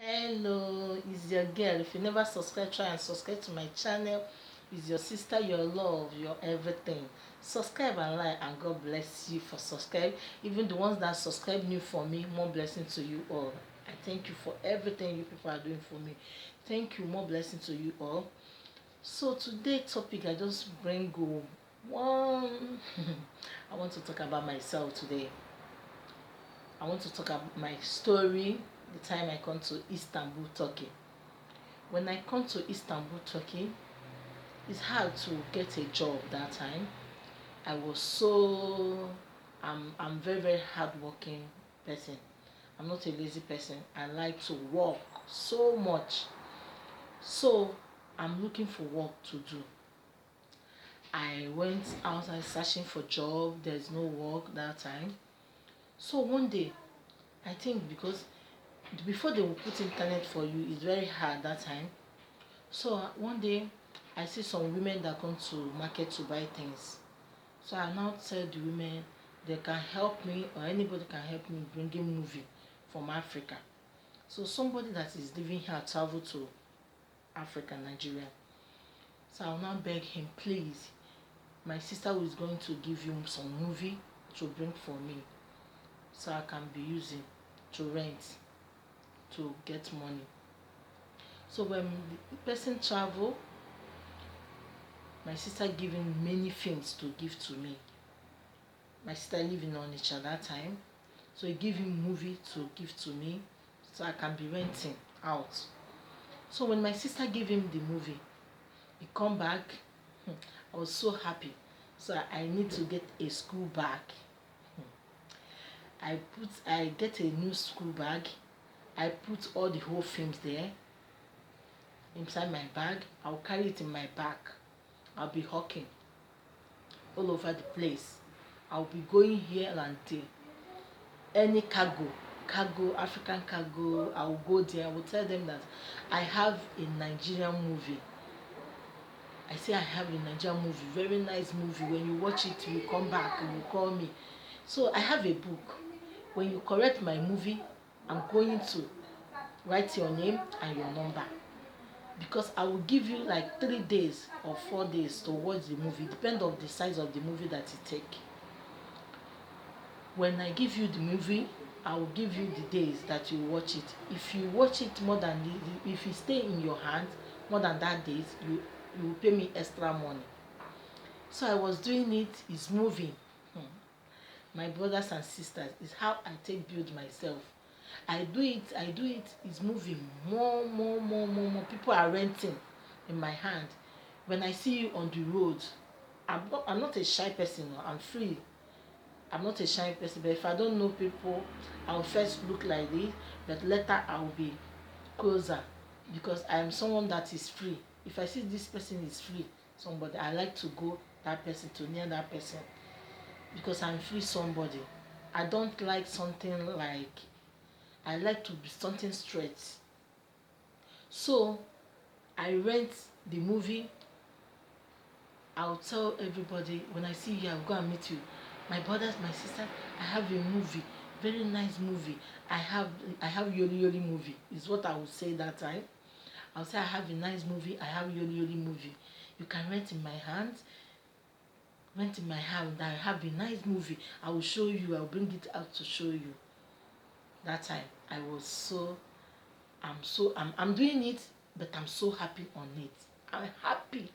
Hello, it's your girl. If you never subscribe, try and subscribe to my channel. It's your sister, your love, your everything. Subscribe and like, and God bless you for subscribe. Even the ones that subscribe new for me, more blessing to you all. I thank you for everything you people are doing for me. Thank you, more blessing to you all. So today topic I just bring one. I want to talk about myself today. I want to talk about my story, the time I come to Istanbul, Turkey. When I come to Istanbul, Turkey, it's hard to get a job that time. I was so I'm very hardworking person. I'm not a lazy person. I like to work so much. So I'm looking for work to do. I went outside searching for job. There's no work that time. So one day, I think because before they will put internet for you, it's very hard that time. So one day I see some women that come to market to buy things. So I now tell the women they can help me, or anybody can help me bringing movie from Africa. So somebody that is living here travel to Africa, Nigeria. So I'll now beg him, please, my sister is going to give you some movie to bring for me, so I can be using to rent, to get money. So when the person travel, my sister giving many things to give to me. My sister living on each at that time, so he give him movie to give to me, so I can be renting out. So when my sister gave him the movie, he come back. I was so happy. So I need to get a school bag. I get a new school bag. I put all the whole films there inside my bag. I'll carry it in my back. I'll be hawking all over the place. I'll be going here and there. Any cargo, African cargo, I'll go there. I will tell them that I have a Nigerian movie. I say I have a Nigerian movie, very nice movie. When you watch it, you come back and you call me. So I have a book. When you correct my movie, I'm going to write your name and your number, because I will give you like 3 days or 4 days to watch the movie, depend on the size of the movie that you take. When I give you the movie, I will give you the days that you watch it. If you watch it more than if you stay in your hand more than that days, you will pay me extra money. So I was doing it. It's moving. My brothers and sisters, is how I take build myself. I do it, it's moving. More. People are renting in my hand. When I see you on the road, I'm not a shy person, no. I'm free. I'm not a shy person, but if I don't know people, I'll first look like this, but later I'll be closer, because I am someone that is free. If I see this person is free, somebody, I like to go that person, to near that person, because I'm free somebody. I don't like something like, I like to be something straight. So I rent the movie. I'll tell everybody, when I see you, I'll go and meet you. My brothers, my sister, I have a movie, very nice movie. I have Yoli Yoli movie, is what I would say that time. I'll say I have a nice movie, I have Yoli Yoli movie. You can rent in my hands. Rent in my hand, I have a nice movie. I will show you, I'll bring it out to show you. That time I was so, I'm doing it, but I'm so happy on it. I'm happy.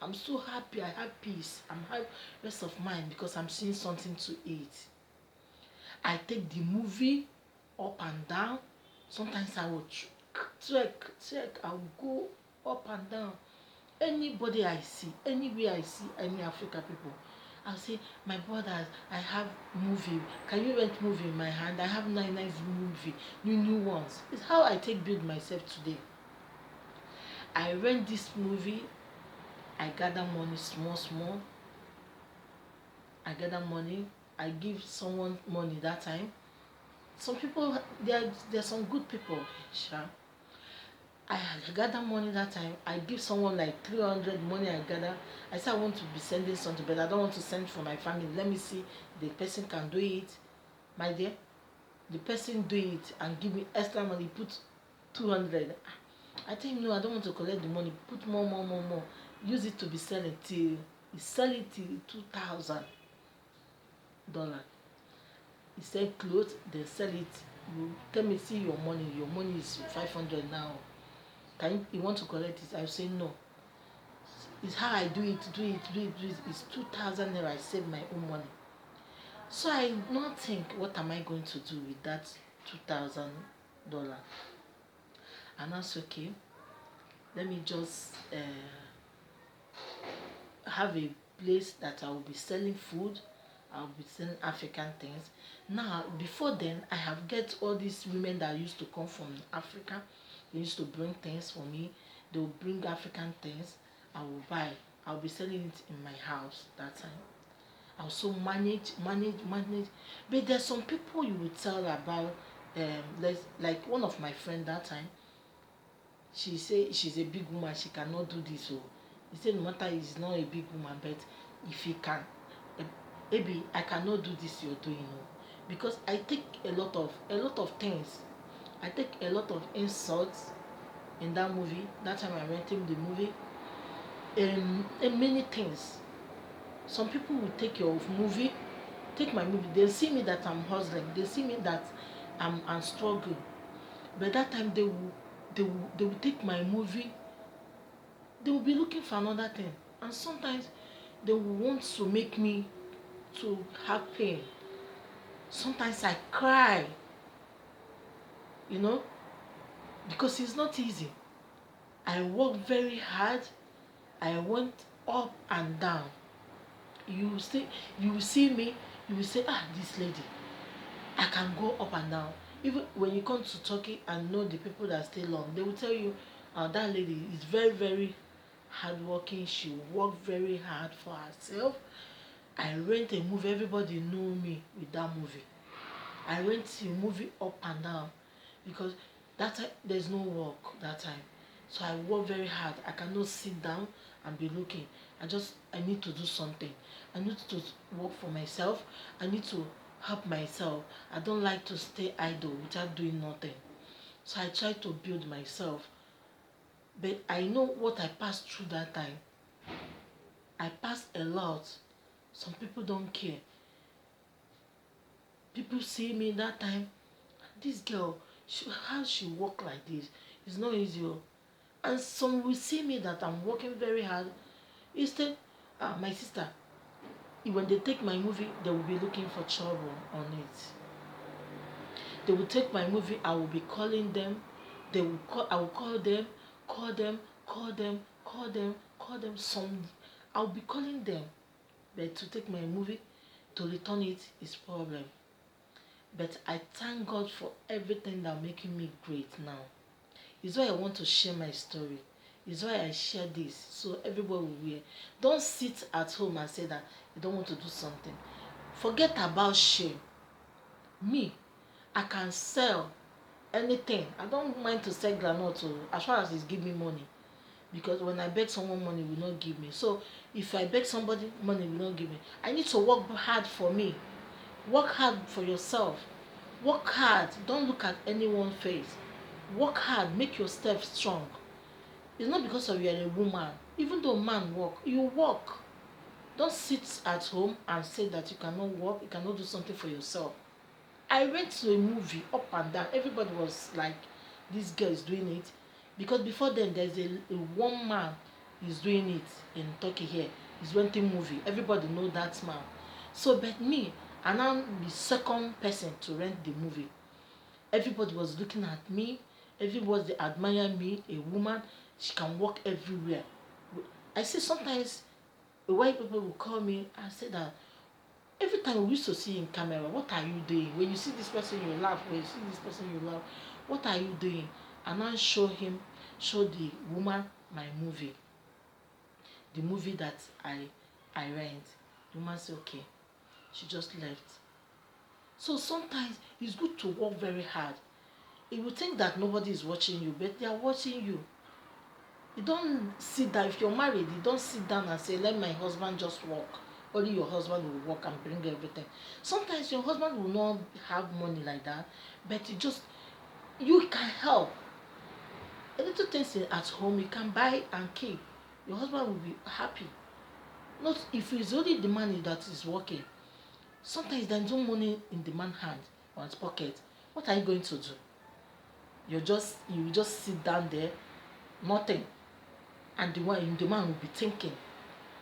I'm so happy. I have peace. I'm have rest of mind, because I'm seeing something to eat. I take the movie up and down. Sometimes I will trek. I will go up and down. Anybody I see, anywhere I see any African people, I'll say, my brothers, I have movie. Can you rent movie in my hand? I have nice movie, new ones. It's how I take build myself today. I rent this movie. I gather money small. I gather money. I give someone money that time. Some people, there's some good people, sure. I gather money that time. I give someone like 300 money I gather. I say I want to be sending something, but I don't want to send for my family. Let me see the person can do it. My dear, the person do it and give me extra money. Put 200. I tell him, no, I don't want to collect the money. Put more. Use it to be selling till he sell it till $2,000. He sell clothes, then sell it. You tell me, see your money. Your money is 500 now. Can you want to collect it? I say no. It's how I do it. It's 2,000 naira. I save my own money. So I not think, what am I going to do with that $2,000? And that's okay. Let me just have a place that I will be selling food. I'll be selling African things. Now, before then, I have get all these women that used to come from Africa. They used to bring things for me. They will bring African things. I will buy. I'll be selling it in my house that time. I also manage. But there's some people you will tell about. Like one of my friend that time. She say she's a big woman. She cannot do this. So he said no matter he's not a big woman, but if he can, maybe I cannot do this you're doing. Because I take a lot of things. I take a lot of insults in that movie. That time I rented the movie. And many things. Some people will take your movie, take my movie. They see me that I'm hustling. They see me that I'm struggling. But that time they will take my movie. They will be looking for another thing. And sometimes they will want to make me to have pain. Sometimes I cry, because it's not easy. I work very hard. I went up and down. You will see me, you will say, this lady, I can go up and down. Even when you come to Turkey and know the people that stay long, they will tell you, that lady is very, very hardworking. She worked very hard for herself. I rent a movie. Everybody know me with that movie. I rent a movie up and down because that time there's no work that time. So I work very hard. I cannot sit down and be looking. I need to do something. I need to work for myself. I need to help myself. I don't like to stay idle without doing nothing. So I try to build myself. But I know what I passed through that time. I passed a lot. Some people don't care. People see me that time. This girl, how she walk like this? It's not easy. And some will see me that I'm working very hard. Instead, my sister, when they take my movie, they will be looking for trouble on it. They will take my movie, I will be calling them. I will call them. Some, I will be calling them. But to take my movie, to return it is problem. But I thank God for everything that making me great now. It's why I want to share my story. It's why I share this so everybody will hear. Don't sit at home and say that you don't want to do something. Forget about shame. Me, I can sell anything. I don't mind to sell groundnut as far as it's give me money. Because when I beg someone, money will not give me. So if I beg somebody, money will not give me. I need to work hard for me. Work hard for yourself. Work hard. Don't look at anyone's face. Work hard. Make yourself strong. It's not because of you are a woman. Even though man work, you work. Don't sit at home and say that you cannot work, you cannot do something for yourself. I went to a movie up and down. Everybody was like, this girl is doing it. Because before then, there's a one man is doing it in Turkey here. He's renting movie. Everybody know that man. So, but me, and I'm the second person to rent the movie. Everybody was looking at me. Everybody admire me. A woman, she can walk everywhere. I see sometimes white people will call me and say that every time we used to see in camera, what are you doing? When you see this person, you laugh. When you see this person, you laugh. What are you doing? And I show the woman my movie. The movie that I rent. The woman said, okay. She just left. So sometimes it's good to work very hard. You will think that nobody is watching you, but they are watching you. You don't sit down. If you're married, you don't sit down and say, let my husband just work. Only your husband will work and bring everything. Sometimes your husband will not have money like that, but you can help. A little things at home you can buy and keep. Your husband will be happy. Not if it's only the money that is working. Sometimes there's no money in the man's hand or his pocket. What are you going to do? You just sit down there, nothing, and the man will be thinking.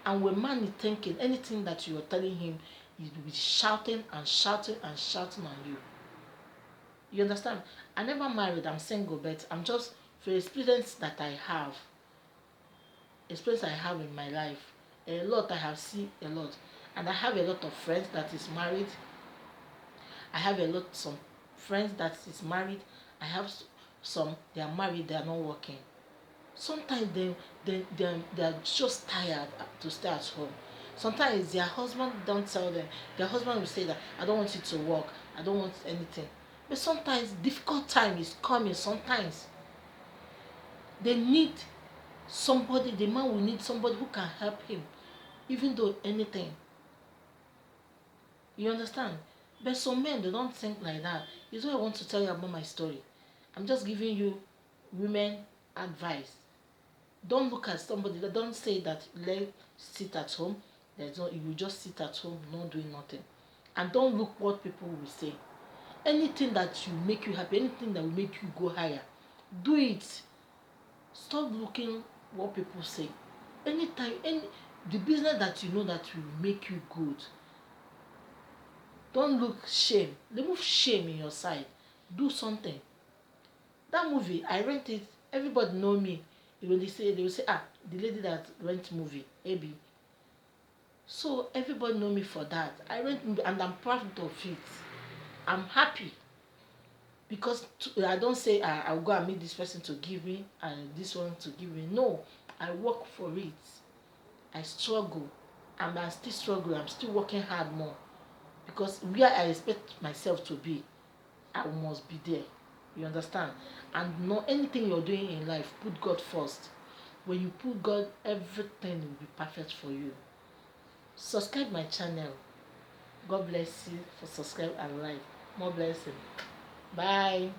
And when man is thinking, anything that you are telling him, he will be shouting and shouting and shouting on you. You understand? I never married. I'm single, but I'm just for experience that I have, experience I have in my life. A lot I have seen a lot, and I have a lot of friends that is married. I have a lot some friends that is married. I have some they are married, they are not working. Sometimes they are just tired to stay at home. Sometimes their husband don't tell them. Their husband will say that I don't want you to work. I don't want anything. But sometimes difficult time is coming. Sometimes they need somebody. The man will need somebody who can help him, even though anything. You understand? But some men they don't think like that. It's what I want to tell you about my story. I'm just giving you women advice. Don't look at somebody. Don't say that let sit at home. There's no. You will just sit at home, not doing nothing, and don't look what people will say. Anything that will make you happy, anything that will make you go higher, do it. Stop looking what people say. Anytime, the business that you know that will make you good. Don't look shame. Remove shame in your side. Do something. That movie, I rent it. Everybody know me. They will say, the lady that rent movie, AB. So everybody know me for that. I rent movie and I'm proud of it. I'm happy because I don't say I'll go and meet this person to give me and this one to give me. No, I work for it. I struggle. And I'm still struggling. I'm still working hard more because where I expect myself to be, I must be there. You understand? And not anything you're doing in life, put God first. When you put God, everything will be perfect for you. Subscribe my channel. God bless you for subscribe and like. More blessing. Bye.